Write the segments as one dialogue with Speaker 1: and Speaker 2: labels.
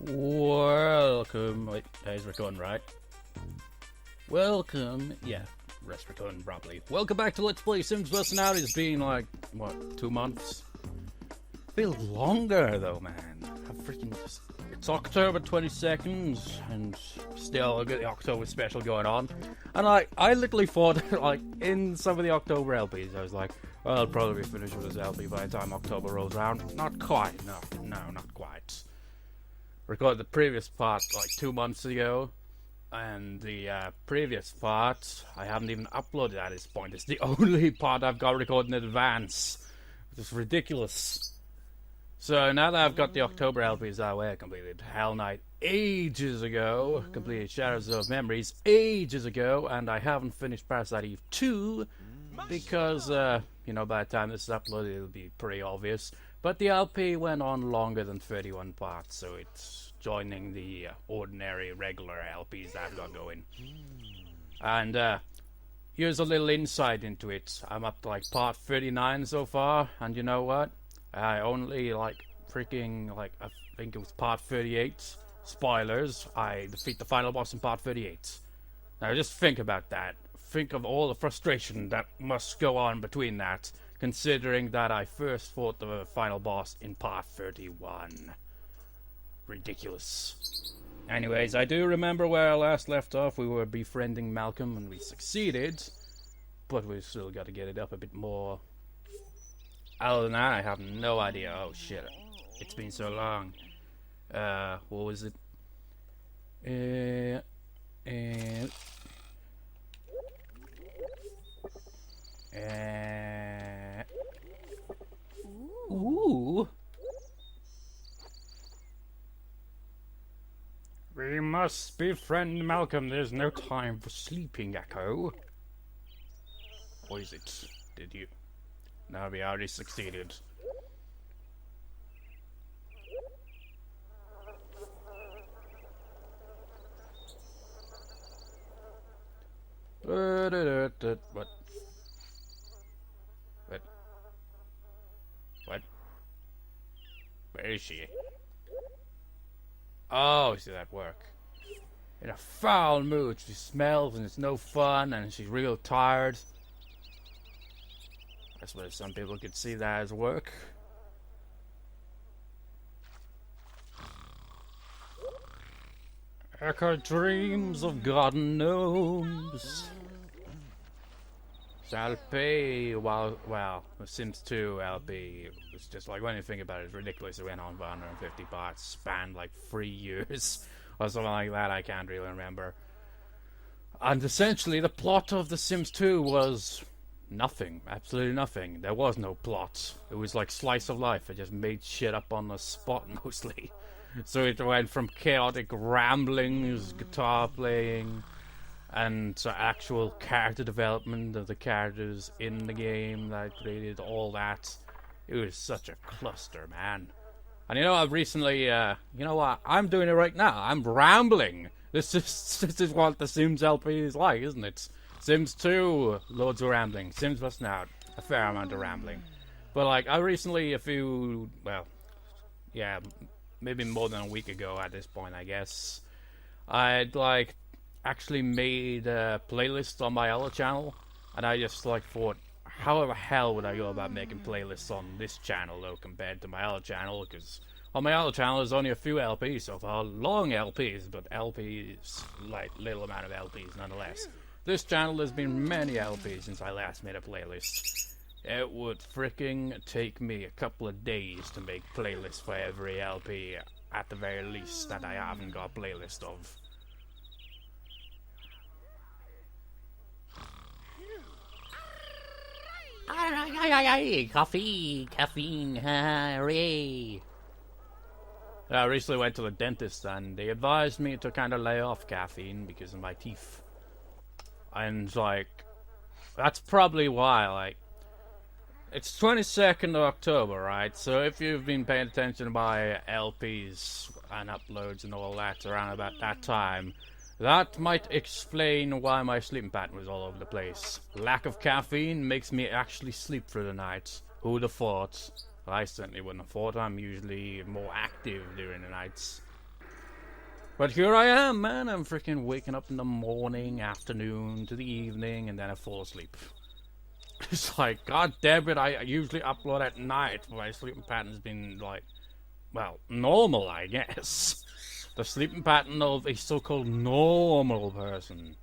Speaker 1: Welcome. Wait, he's recording, right? Welcome. Yeah, rest recording properly. Welcome back to Let's Play Sims Bustin. It's been like, what, 2 months? Feels longer though, man. It's October 22nd, and still I've got the October special going on. And I literally thought, like, in some of the October LPs, I was like, well, I'll probably be finished with this LP by the time October rolls around. Not quite, no, not quite. Recorded the previous part like 2 months ago, and the previous part I haven't even uploaded at this point. It's the only part I've got recorded in advance, which is ridiculous. So now that I've got the October LPs that way, I completed Hell Knight ages ago, completed Shadows of Memories ages ago, and I haven't finished Parasite Eve 2 because, you know, by the time this is uploaded it'll be pretty obvious. But the LP went on longer than 31 parts, so it's joining the ordinary, regular LPs that I've got going. And here's a little insight into it. I'm up to like part 39 so far, and you know what? I only I think it was part 38. Spoilers, I defeat the final boss in part 38. Now just think about that. Think of all the frustration that must go on between that, considering that I first fought the final boss in part 31. Ridiculous. Anyways, I do remember where I last left off. We were befriending Malcolm and we succeeded, but we still got to get it up a bit more. Other than that, I have no idea. Oh shit, it's been so long. What was it? Ooh. We must befriend Malcolm. There's no time for sleeping, Echo. Or is it? Did you? No, we already succeeded. What? What? Where is she? Oh, she's at work. In a foul mood. She smells and it's no fun and she's real tired. I suppose some people could see that as work. Echo dreams of garden gnomes. Shall pay while, well, The Sims 2 LP, it's just like, when you think about it, it's ridiculous. It went on for 150 parts, spanned like 3 years, or something like that, I can't really remember. And essentially, the plot of The Sims 2 was nothing, absolutely nothing. There was no plot. It was like slice of life. I just made shit up on the spot, mostly. So it went from chaotic ramblings, guitar playing, and actual character development of the characters in the game that I created, all that. It was such a cluster, man. And you know, I've recently, you know what, I'm doing it right now. I'm rambling. This is what the Sims LP is like, isn't it? Sims 2, loads of rambling. Sims Bustin' Out, a fair amount of rambling. But like, I recently, maybe more than a week ago at this point, I guess, I'd like actually made a playlist on my other channel, and I just like thought, how the hell would I go about making playlists on this channel though compared to my other channel? Because on my other channel there's only a few LPs so far, long LPs, but LPs, like little amount of LPs nonetheless. This channel there's been many LPs since I last made a playlist. It would freaking take me a couple of days to make playlists for every LP, at the very least, that I haven't got a playlist of. Caffeine, hooray. I recently went to the dentist and they advised me to kind of lay off caffeine because of my teeth. And like, that's probably why, like, it's 22nd of October, right? So if you've been paying attention to my LPs and uploads and all that around about that time, that might explain why my sleeping pattern was all over the place. Lack of caffeine makes me actually sleep through the night. Who'd have thought? I certainly wouldn't have thought. I'm usually more active during the nights. But here I am, man. I'm freaking waking up in the morning, afternoon, to the evening, and then I fall asleep. It's like, god damn it, I usually upload at night. My sleeping pattern's been, like, well, normal, I guess. The sleeping pattern of a so-called normal person.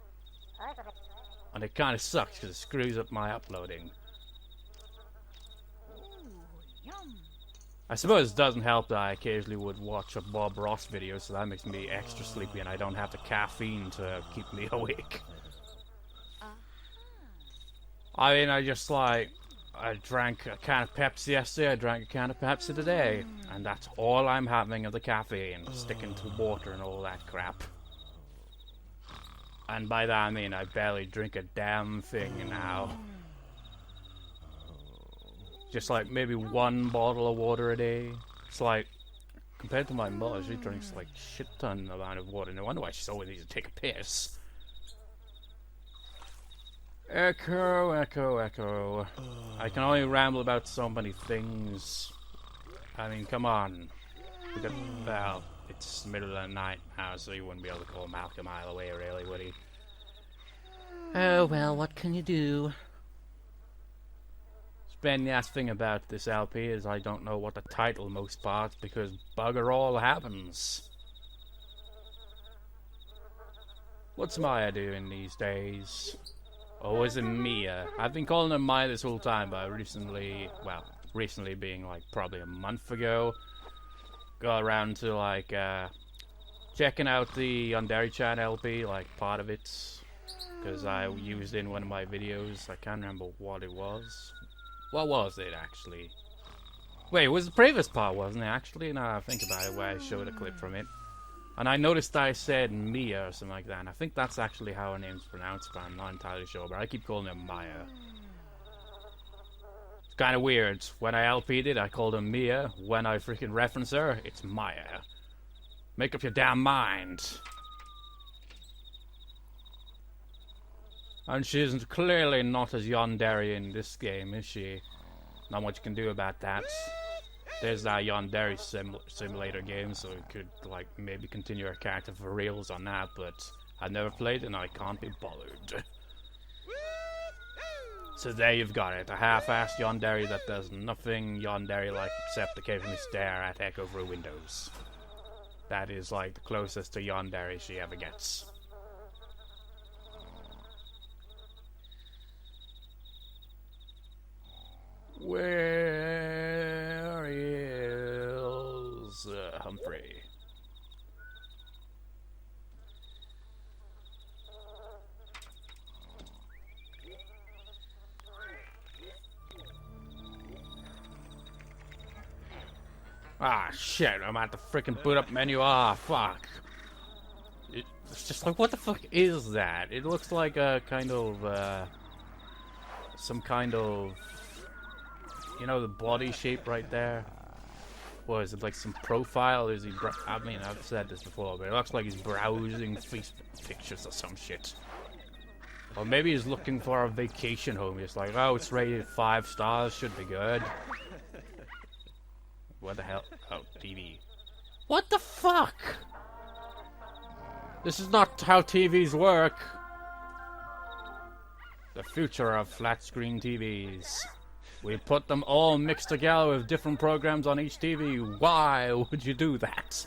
Speaker 1: And it kind of sucks because it screws up my uploading. I suppose it doesn't help that I occasionally would watch a Bob Ross video, so that makes me extra sleepy and I don't have the caffeine to keep me awake. I mean, I drank a can of Pepsi yesterday, I drank a can of Pepsi today, and that's all I'm having of the caffeine, sticking to water and all that crap. And by that I mean I barely drink a damn thing now. Just like maybe 1 bottle of water a day. It's like, compared to my mother, she drinks like shit ton amount of water. No wonder why she's always needs to take a piss. Echo, echo, echo. I can only ramble about so many things. I mean, come on. We got, well, it's the middle of the night now, so you wouldn't be able to call Malcolm a mile away, really, would he? Oh, well, what can you do? The last thing about this LP is I don't know what to title most parts, because bugger all happens. What's Maya doing these days? Or is it Mia? I've been calling her Maya this whole time, but recently being like probably a month ago, got around to like checking out the Yandere Chan LP, like part of it, because I used it in one of my videos. I can't remember what it was. What was it actually? Wait, it was the previous part, wasn't it actually? Now I think about it, where I showed a clip from it. And I noticed I said Mia or something like that, and I think that's actually how her name's pronounced, but I'm not entirely sure, but I keep calling her Maya. It's kind of weird. When I LP'd it, I called her Mia. When I freaking reference her, it's Maya. Make up your damn mind. And she's clearly not as yandere in this game, is she? Not much you can do about that. There's that Yandere simulator game, so we could, like, maybe continue our character for reals on that, but I've never played it and I can't be bothered. So there you've got it, a half-assed Yandere that does nothing Yandere-like except occasionally stare at Echo through windows. That is, like, the closest to Yandere she ever gets. Where is Humphrey? Ah, shit, I'm at the freaking boot up menu. Ah, fuck. It's just like, what the fuck is that? It looks like a kind of, some kind of, you know, the body shape right there? What is it, like some profile? Is he, I mean, I've said this before, but it looks like he's browsing Facebook pictures or some shit. Or maybe he's looking for a vacation home. He's like, oh, it's rated 5 stars, should be good. What the hell? Oh, TV. What the fuck? This is not how TVs work. The future of flat screen TVs. We put them all mixed together with different programs on each TV. Why would you do that?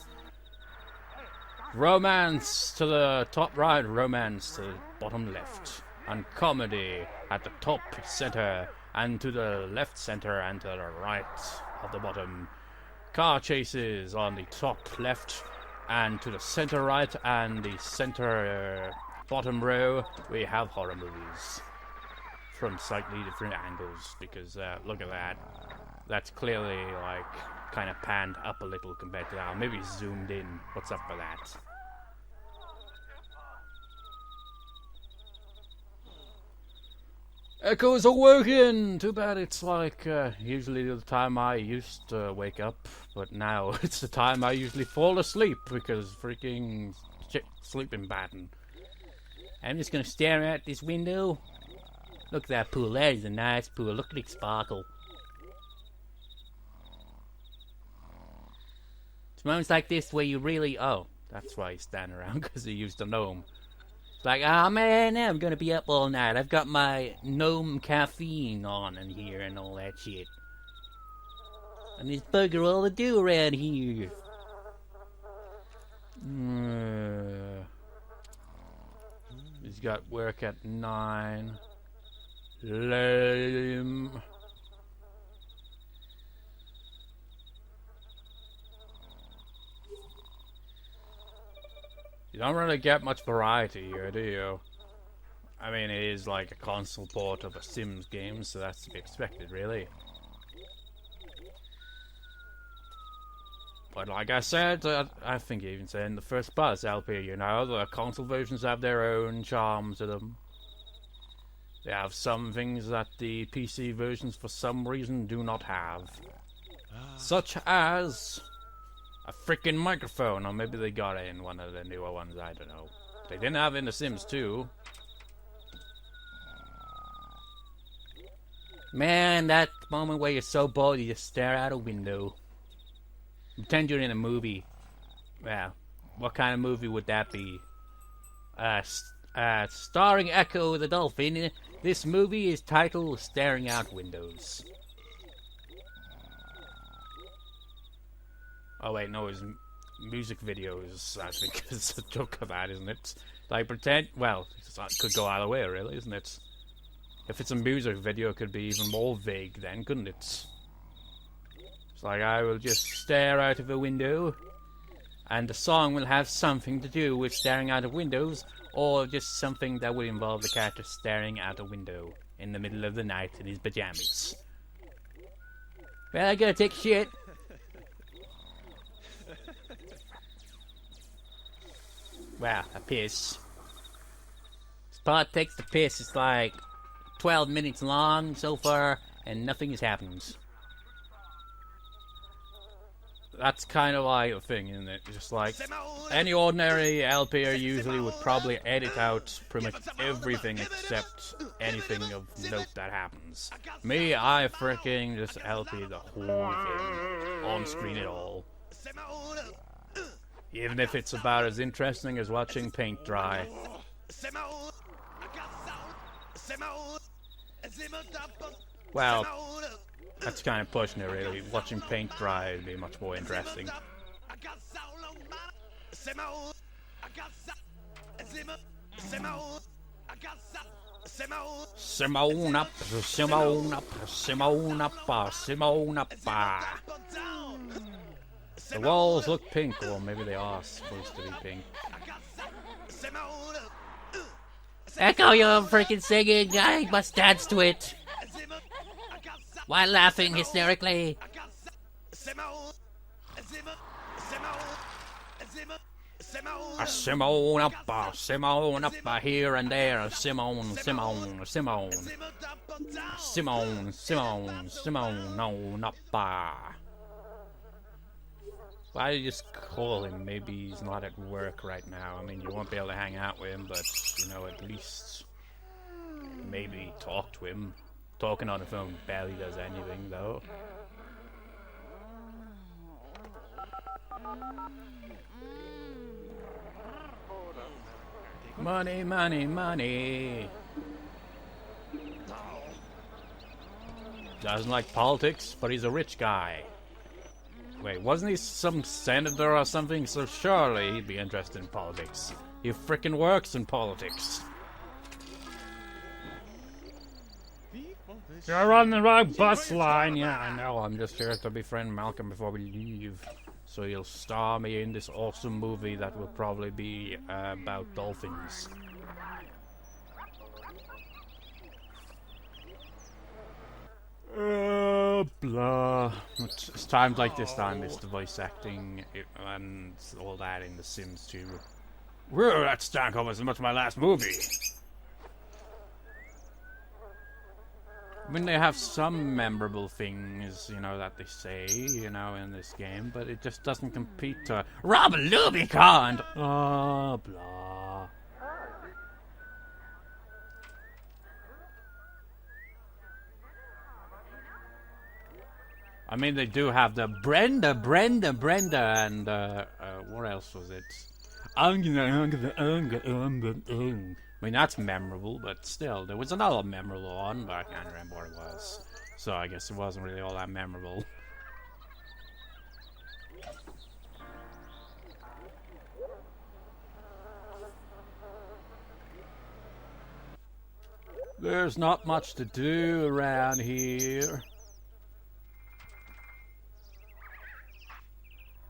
Speaker 1: Romance to the top right, romance to the bottom left. And comedy at the top center, and to the left center, and to the right of the bottom. Car chases on the top left, and to the center right, and the center bottom row, we have horror movies. From slightly different angles, because look at that. That's clearly, like, kind of panned up a little compared to that. Maybe zoomed in. What's up with that? Echoes are working! Too bad it's like, usually the time I used to wake up, but now it's the time I usually fall asleep, because freaking sleeping pattern. I'm just gonna stare out this window. Look at that pool, that is a nice pool, look at it sparkle. It's moments like this where you really, oh, That's why he's standing around, because he used a gnome. It's like, oh man, I'm gonna be up all night. I've got my gnome caffeine on in here and all that shit. And there's bugger all to do around here. He's got work at 9. Lame. You don't really get much variety here, do you? I mean, it is like a console port of a Sims game, so that's to be expected, really. But like I said, I think you even said in the first Buzz LP, you know, the console versions have their own charm to them. They have some things that the PC versions for some reason do not have. Such as a freaking microphone, or maybe they got it in one of the newer ones, I don't know. They didn't have it in The Sims 2. Man, that moment where you're so bored you just stare out a window. Pretend you're in a movie. Well, what kind of movie would that be? Starring Echo the Dolphin, this movie is titled Staring Out Windows. Oh wait, no, it's music videos, I think it's a joke of that, isn't it? Like, pretend, well, it could go either way, really, isn't it? If it's a music video, it could be even more vague then, couldn't it? It's like, I will just stare out of a window, and the song will have something to do with staring out of windows, or just something that would involve the character staring out a window in the middle of the night in his pajamas. Well, I gotta take shit. Wow, a piss. This part takes the piss. It's like 12 minutes long so far, and nothing has happened. That's kind of like a thing, isn't it? Just like any ordinary LPer usually would probably edit out pretty much everything except anything of note that happens. Me, I freaking just LP the whole thing, on screen it all. Even if it's about as interesting as watching paint dry. Well, that's kind of pushing it, really. Watching paint dry would be much more interesting. Simone up, Simone up, Simone up, Simone up. The walls look pink, or maybe they are supposed to be pink. Echo, you're freaking singing! I must dance to it! While laughing hysterically. Simone up, here and there. Simone, Simone, Simone. Simone, Simone, Simone, no, up. Why don't you just call him? Maybe he's not at work right now. I mean, you won't be able to hang out with him, but, you know, at least maybe talk to him. Talking on the phone barely does anything, though. Money, money, money. Doesn't like politics, but he's a rich guy. Wait, wasn't he some senator or something? So surely he'd be interested in politics. He frickin' works in politics. You're on the wrong bus line. Yeah, I know. I'm just here to befriend Malcolm before we leave. So he'll star me in this awesome movie that will probably be about dolphins. Blah. It's times like this I miss the voice acting and all that in The Sims 2. Whoa, that stank almost as much as my last movie. I mean, they have some memorable things, you know, that they say, you know, in this game, but it just doesn't compete to Rob Lubica and blah. I mean, they do have the Brenda, and, what else was it? I mean, that's memorable, but still, there was another memorable one, but I can't remember what it was. So I guess it wasn't really all that memorable. There's not much to do around here.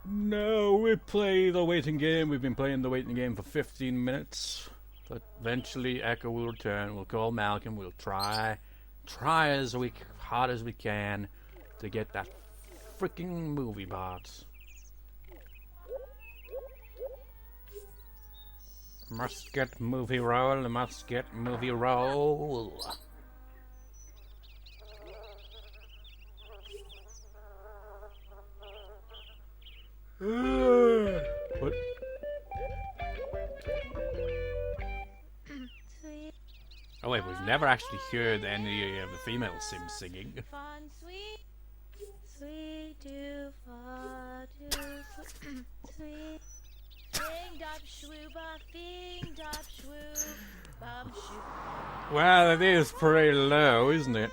Speaker 1: No, we play the waiting game. We've been playing the waiting game for 15 minutes. But eventually Echo will return. We'll call Malcolm. We'll try as hard as we can to get that freaking movie box. Must get movie roll, must get movie roll. What? Oh wait, we've never actually heard any of the female Sims singing.
Speaker 2: Fun, sweet, sweet, do, far, do, sweet. Ding, dop, shwooba, ding, dop, shwoo, bum, shoo.
Speaker 1: Well, it is pretty low, isn't it?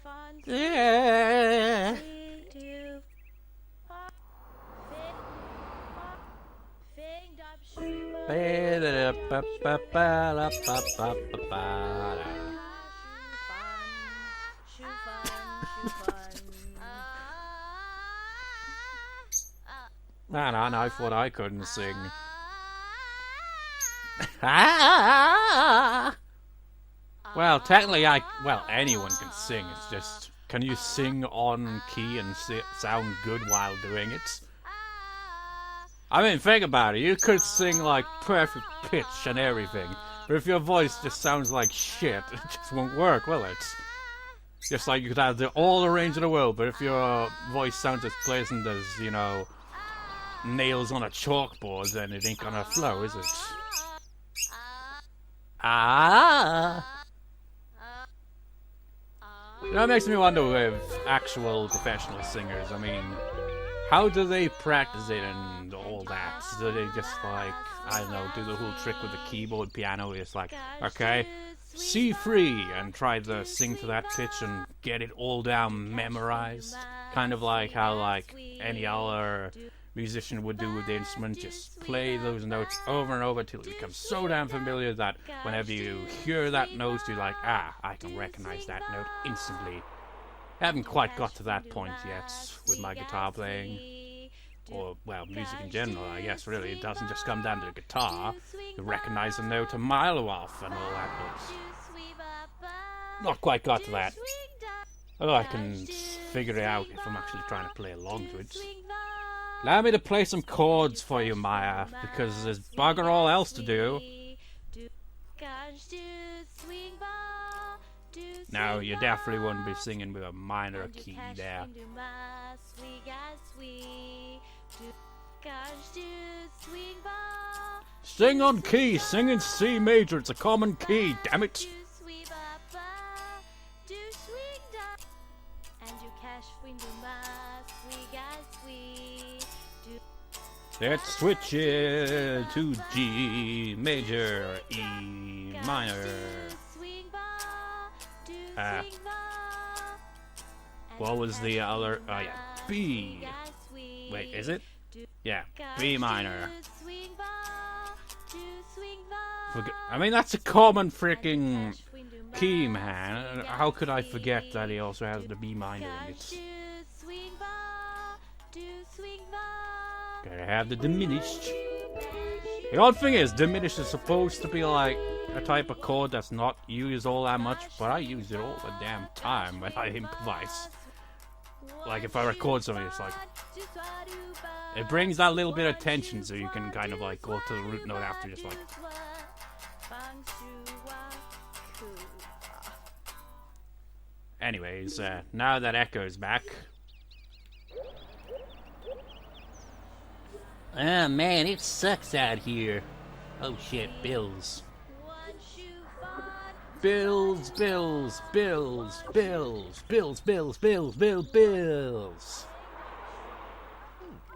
Speaker 2: Fun,
Speaker 1: Yeah.
Speaker 2: sweet, do, far, ding, dop, shwooba, shoo, fun.
Speaker 1: Man, I thought I couldn't sing. Well, technically, anyone can sing. It's just, can you sing on key and sound good while doing it? I mean, think about it. You could sing like perfect pitch and everything, but if your voice just sounds like shit, it just won't work, will it? Just like you could have all the range in the world, but if your voice sounds as pleasant as, you know, nails on a chalkboard, then it ain't gonna flow, is it? You know, it makes me wonder with actual professional singers, I mean, how do they practice it and all that? Do they just, like, I don't know, do the whole trick with the keyboard piano where it's like, okay, C3, and try to sing to that pitch and get it all down memorized? Kind of like how, like, any other musician would do with the instrument, just play those notes over and over till it becomes so damn familiar that whenever you hear that note, you're like, I can recognize that note instantly. I haven't quite got to that point yet with my guitar playing, or, well, music in general, I guess, really. It doesn't just come down to the guitar. You recognize a note a mile off and all that, but not quite got to that. Although I can figure it out if I'm actually trying to play along to it. Allow me to play some chords for you, Maya, because there's bugger all else to do. No, you definitely wouldn't be singing with a minor key there. Sing on key, sing in C major, it's a common key, damn it. Let's switch it to G major, E minor. What was the other? Oh yeah, B. Wait, is it? Yeah, B minor. I mean, that's a common freaking key, man. How could I forget that he also has the B minor in it? Gotta have the diminished. The odd thing is, diminished is supposed to be like a type of chord that's not used all that much, but I use it all the damn time when I improvise. Like if I record something, it's like it brings that little bit of tension, so you can kind of like go to the root note after, just like. Anyways, now that Echo's back. Ah, man, it sucks out here. Oh shit, bills. Bills, bills, bills, bills, bills, bills, bills, bills, bills.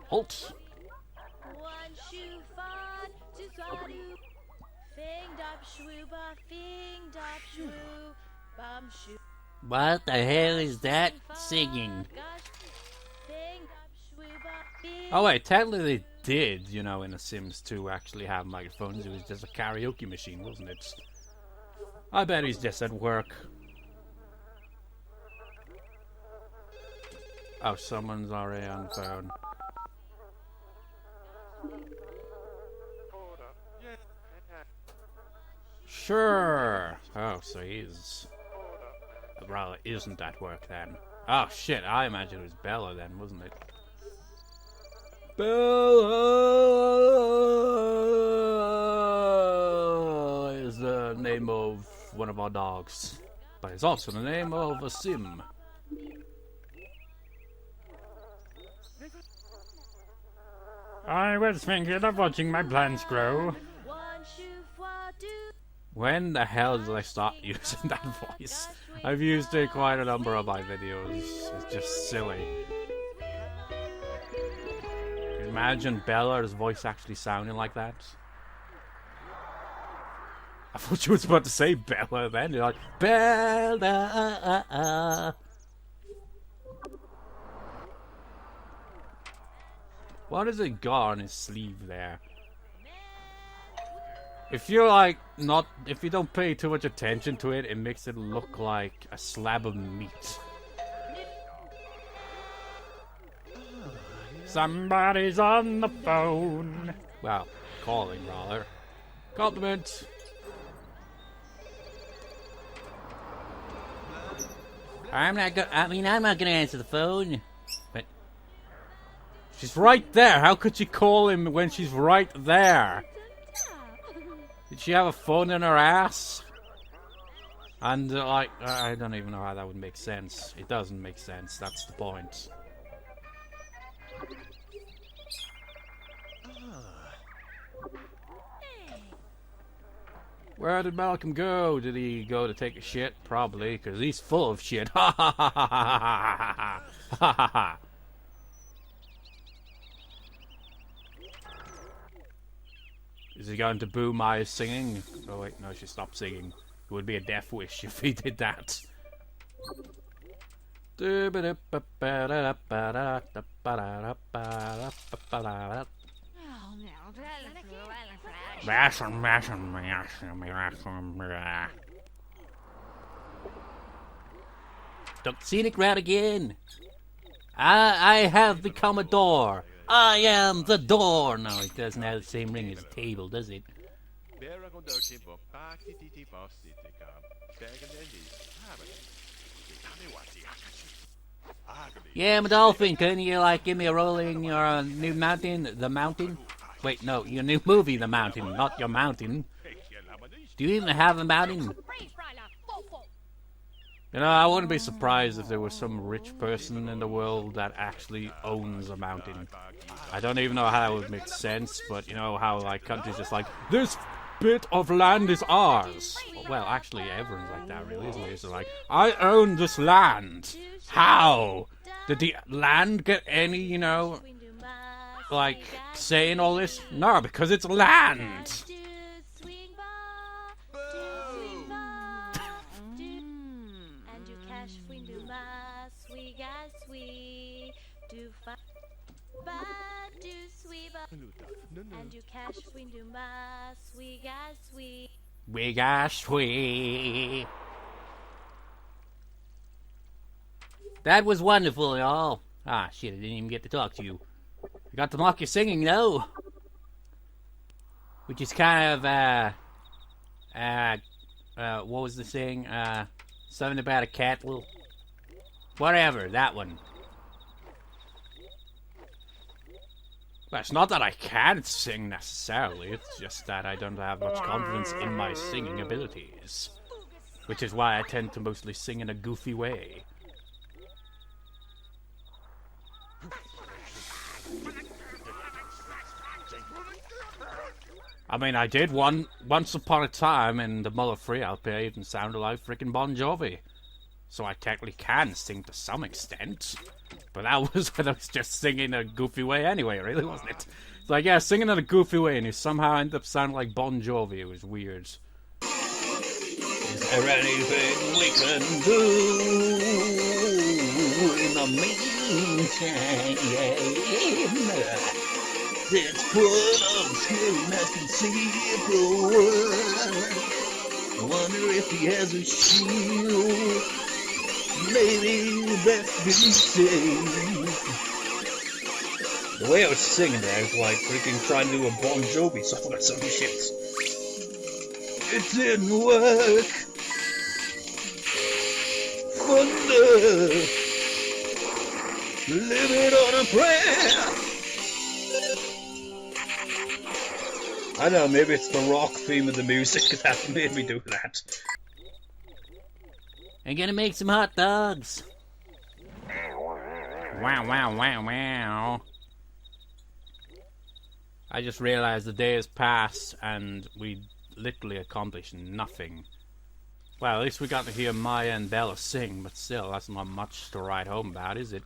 Speaker 1: Halt.
Speaker 2: shoe fun to swadu. Fing dop shwooba, fing dop shwoo, bum shoo.
Speaker 3: What the hell is that singing?
Speaker 2: Fing dop shwooba, fing.
Speaker 1: Oh wait, technically they did, you know, in The Sims 2 actually have microphones. It was just a karaoke machine, wasn't it? I bet he's just at work. Oh, someone's already on the phone. Sure. Oh, so he's... Well, it isn't at work then. Oh shit, I imagine it was Bella then, wasn't it? Bella is the name of one of our dogs. But it's also the name of a sim. I was thinking of watching my plants grow.
Speaker 2: One shoe fwadu.
Speaker 1: When the hell did I start using that voice? I've used it quite a number of my videos. It's just silly. Can you imagine Bella's voice actually sounding like that? I thought you was about to say Bella then. You're like, Bella. What has it got on his sleeve there? If you're like if you don't pay too much attention to it, it makes it look like a slab of meat. Somebody's on the phone. Well, calling rather. Compliment.
Speaker 3: I'm not gonna answer the phone. But
Speaker 1: She's right there. How could she call him when she's right there? Did she have a phone in her ass? And, like, I don't even know how that would make sense. It doesn't make sense. That's the point. Where did Malcolm go? Did he go to take a shit? Probably, because he's full of shit. Ha ha ha ha ha ha ha ha ha ha. Is he going to boo my singing? Oh wait, no, she stopped singing. It would be a death wish if he did that.
Speaker 3: scenic route again. I have become a door. I am the door. No, it doesn't have the same ring as a table, does it? Yeah, I'm a dolphin. Can you, like, give me a rolling your new mountain? The mountain? Wait, no, your new movie, The Mountain, not your mountain. Do you even have a mountain?
Speaker 1: You know, I wouldn't be surprised if there was some rich person in the world that actually owns a mountain. I don't even know how that would make sense, but you know how, like, countries just like, this bit of land is ours. Well, actually, everyone's like that, really, isn't it? It's like, I own this land. How? Did the land get any, you know, like, say in all this? No, because it's land.
Speaker 2: And you cash winduma sweega sweet.
Speaker 3: We got sweet. That was wonderful, y'all. Ah, shit, I didn't even get to talk to you. I got to mock your singing, though. Which is kind of, what was the saying? Something about a cat, well, whatever, that one.
Speaker 1: Well, it's not that I can't sing necessarily, it's just that I don't have much confidence in my singing abilities. Which is why I tend to mostly sing in a goofy way. I mean, I did once upon a time in the Muller Free LP, I even sounded like frickin' Bon Jovi. So I technically can sing to some extent. But that was when I was just singing a goofy way anyway, really, wasn't it? It's like, yeah, singing in a goofy way, and he somehow ended up sounding like Bon Jovi. It was weird. Is there anything we can do in the meantime? Let's put on scary mask and see the world. I wonder if he has a shield. Maybe that's be safe. The way I was singing there was like freaking trying to do a Bon Jovi song or some shit. It didn't work. Thunder. Living on a prayer. I don't know, maybe it's the rock theme of the music that made me do that.
Speaker 3: I'm gonna make some hot dogs.
Speaker 1: Wow, wow, wow, wow. I just realized the day has passed and we literally accomplished nothing. Well, at least we got to hear Maya and Bella sing, but still, that's not much to write home about, is it?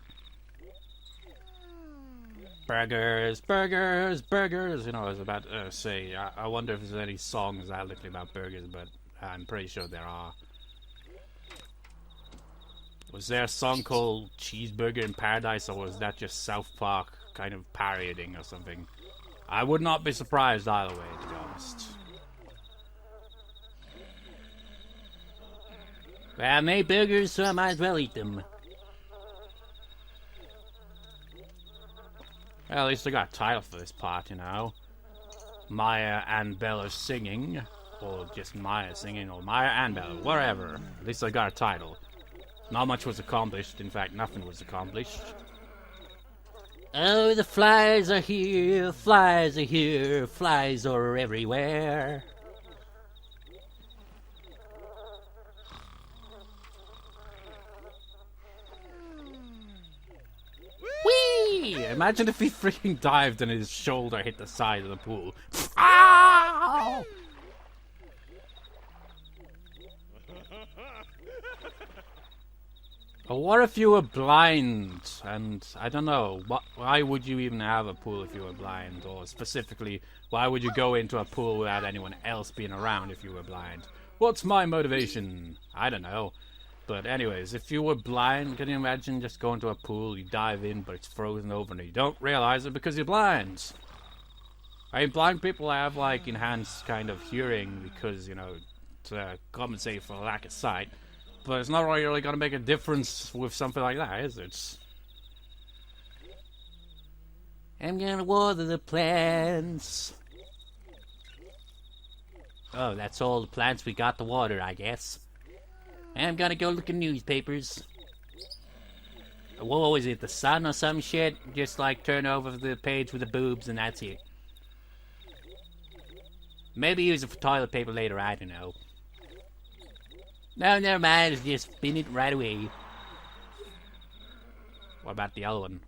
Speaker 1: Burgers, burgers, burgers. You know, I was about to say, I wonder if there's any songs that are literally about burgers, but I'm pretty sure there are. Was there a song called Cheeseburger in Paradise, or was that just South Park kind of parodying or something? I would not be surprised either way, to be honest.
Speaker 3: Well, I made burgers, so I might as well eat them.
Speaker 1: Well, at least I got a title for this part, you know. Maya and Bella singing, or just Maya singing, or Maya and Bella, whatever. At least I got a title. Not much was accomplished. In fact, nothing was accomplished.
Speaker 3: Oh, the flies are here, flies are here, flies are everywhere.
Speaker 1: Whee! Imagine if he freaking dived and his shoulder hit the side of the pool. Ow! Or what if you were blind? And I don't know, why would you even have a pool if you were blind? Or specifically, why would you go into a pool without anyone else being around if you were blind? What's my motivation? I don't know. But anyways, if you were blind, can you imagine just going to a pool, you dive in, but it's frozen over and you don't realize it because you're blind? I mean, blind people have, like, enhanced kind of hearing because, you know, to compensate for lack of sight. But it's not really going to make a difference with something like that, is it?
Speaker 3: I'm gonna water the plants. Oh, that's all the plants we got to water, I guess. I'm gonna go look in newspapers. What was it, The Sun or some shit? Just like turn over the page with the boobs and that's it. Maybe use it for toilet paper later, I don't know. No, never mind, just spin it right away.
Speaker 1: What about the other one?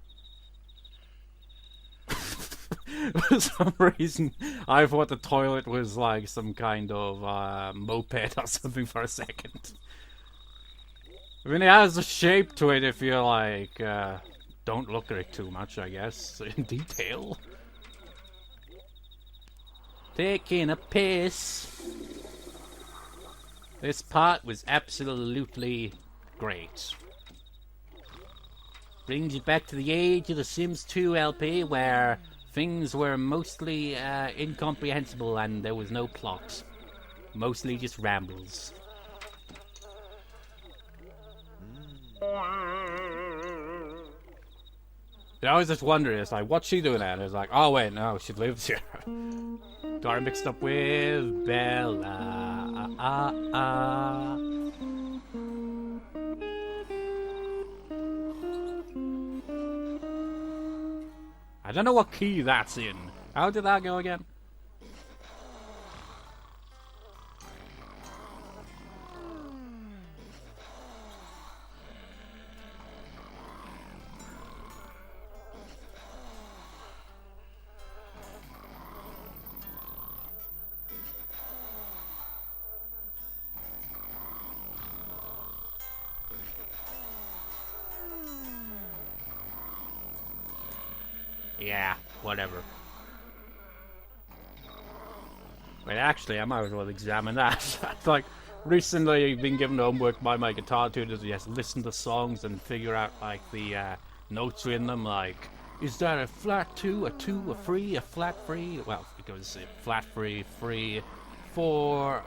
Speaker 1: For some reason, I thought the toilet was like some kind of moped or something for a second. I mean, it has a shape to it if you like, don't look at it too much, I guess, in detail.
Speaker 3: Taking a piss.
Speaker 1: This part was absolutely great.
Speaker 3: Brings you back to the age of the Sims 2 LP where things were mostly incomprehensible and there was no plot. Mostly just rambles.
Speaker 1: I always just wonder, it's like, what's she doing there? And it's like, oh wait, no, she lives here. Got her mixed up with Bella. I don't know what key that's in. How did that go again? Yeah, whatever.
Speaker 3: Wait, actually, I might as well examine that. Like, recently I've been given homework by my guitar tutor to just listen to songs and figure out, like, the notes in them. Like, is that a flat 2, a 2, a free, a flat free? Well, it goes flat free, free, 4,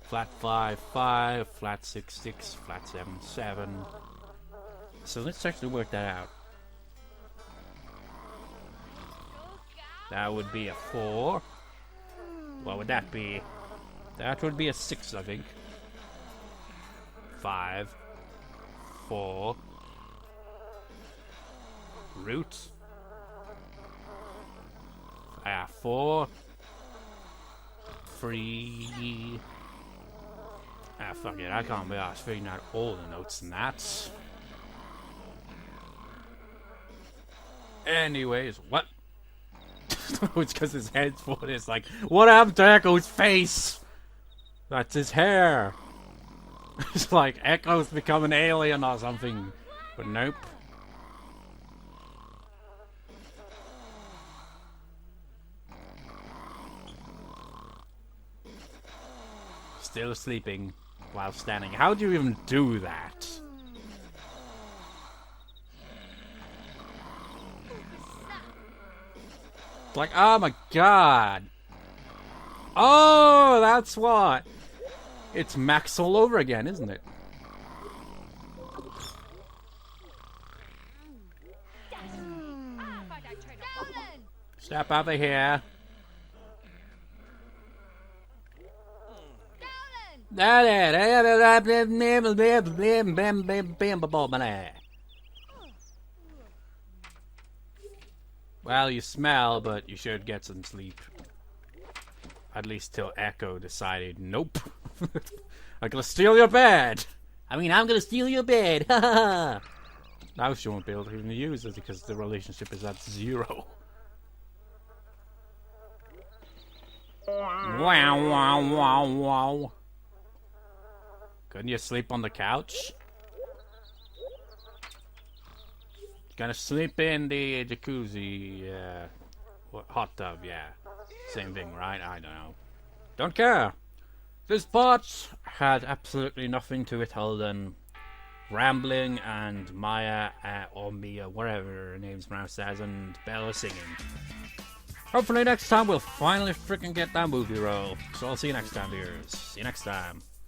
Speaker 3: flat 5, 5, flat 6, 6, flat 7, 7. So let's actually work that out. That would be a 4. What would that be? That would be a 6, I think. 5, 4, root. 4, 3. Fuck it, I can't be asked figuring out all the notes in that. Anyways, what? It's because his head's full. It's like, what happened to Echo's face? That's his hair. It's like Echo's become an alien or something. But nope. Still sleeping while standing. How do you even do that? Like, oh my god. Oh, that's what. It's Max all over again, isn't it? Step over here. Well, you smell, but you should get some sleep. At least till Echo decided, nope. I'm gonna steal your bed. I mean, I'm gonna steal your bed. Now she won't be able to even use it because the relationship is at 0. Wow, wow, wow, wow. Couldn't you sleep on the couch? Gonna sleep in the jacuzzi, hot tub, yeah. Same thing, right? I don't know. Don't care. This part had absolutely nothing to it other than rambling and Maya, or Mia, whatever her name's pronounced as, and Bella singing. Hopefully next time we'll finally freaking get that movie role. So I'll see you next time, viewers. See you next time.